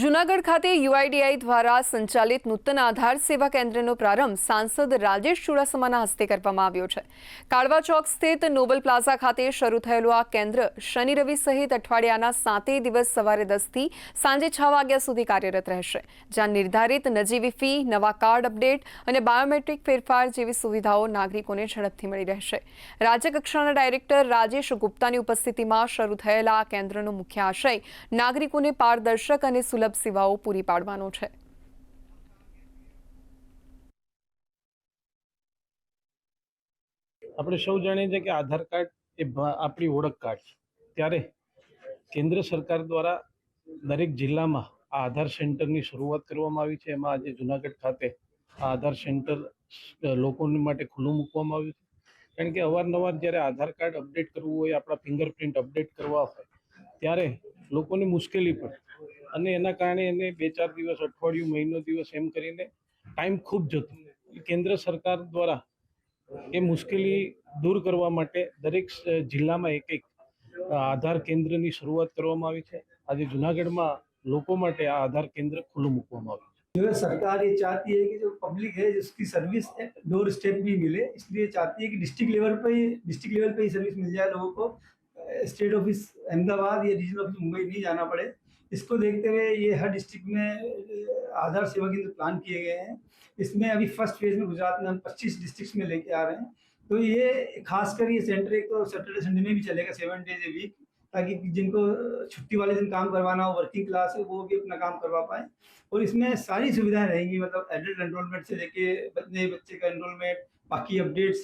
જૂનાગઢ ખાતે યુઆઈડીઆઈ દ્વારા સંચાલિત નૂતન આધાર સેવા કેન્દ્રનો પ્રારંભ સાંસદ રાજેશ ચુડાસમાના હસ્તે કરવામાં આવ્યો છે। કાળવા ચોક સ્થિત નોબલ પ્લાઝા ખાતે શરૂ થયેલું આ કેન્દ્ર શનિ રવિ સહિત અઠવાડિયાના 7 દિવસ સવારે 10 થી સાંજે 6 વાગ્યા સુધી કાર્યરત રહેશે, જ્યાં નિર્ધારિત નજીવી ફી, નવા કાર્ડ અપડેટ અને બાયોમેટ્રિક ફેરફાર જેવી સુવિધાઓ નાગરિકોને ઝડપથી મળી રહેશે। રાજ્યકક્ષાના ડાયરેક્ટર રાજેશ ગુપ્તાની ઉપસ્થિતિમાં શરૂ થયેલા આ કેન્દ્રનો મુખ્ય આશય નાગરિકોને પારદર્શક અને સુલભ સેવાઓ પૂરી પાડવાનો છે। આપણે સૌ જાણીએ છીએ કે આધાર કાર્ડ એ આપણી ઓળખ કાર્ડ છે, ત્યારે કેન્દ્ર સરકાર દ્વારા દરેક જિલ્લામાં આ આધાર સેન્ટરની શરૂઆત કરવામાં આવી છે। એમાં આજે જૂનાગઢ ખાતે આ આધાર સેન્ટર લોકો માટે ખુલ્લું મૂકવામાં આવ્યું છે, કારણ કે અવારનવાર જ્યારે આધાર કાર્ડ અપડેટ કરવું હોય, આપણા ફિંગરપ્રિન્ટ અપડેટ કરવા હોય, ત્યારે લોકોને મુશ્કેલી પડે અને એના કારણે એને 2-4 દિવસ, અઠવાડિયું, મહિનો, દિવસ એમ કરીને ટાઈમ ખૂબ જતો। કેન્દ્ર સરકાર દ્વારા એ મુશ્કેલી દૂર કરવા માટે દરેક જિલ્લામાં એક આધાર કેન્દ્રની શરૂઆત કરવામાં આવી છે। આજે જૂનાગઢમાં લોકો માટે આ આધાર કેન્દ્ર ખુલ્લું મૂકવામાં આવ્યું છે। जो सरकार ये चाहती है कि जो पब्लिक है जिसकी सर्विस डोर स्टेप भी मिले, इसलिए चाहती है कि डिस्ट्रिक्ट लेवल पे ही सर्विस मिल जाए लोगों को। स्टेट ऑफिस अहमदाबाद या रीजनल ऑफिस मुंबई नहीं जाना पड़े। इसको देखते हुए ये हर डिस्ट्रिक्ट में आधार सेवा केंद्र प्लान किए गए हैं। इसमें अभी फर्स्ट फेज में गुजरात में हम 25 डिस्ट्रिक्ट में लेके आ रहे हैं। तो ये खासकर ये सेंटर एक तो सैटरडे संडे में भी चलेगा, 7 डेज ए वीक, ताकि जिनको छुट्टी वाले दिन काम करवाना हो, वर्किंग क्लास है, वो भी अपना काम करवा पाए। और इसमें सारी सुविधाएं रहेंगी, मतलब एडल्ट एनरोलमेंट से लेके नए बच्चे का एनरोलमेंट, बाकी अपडेट्स,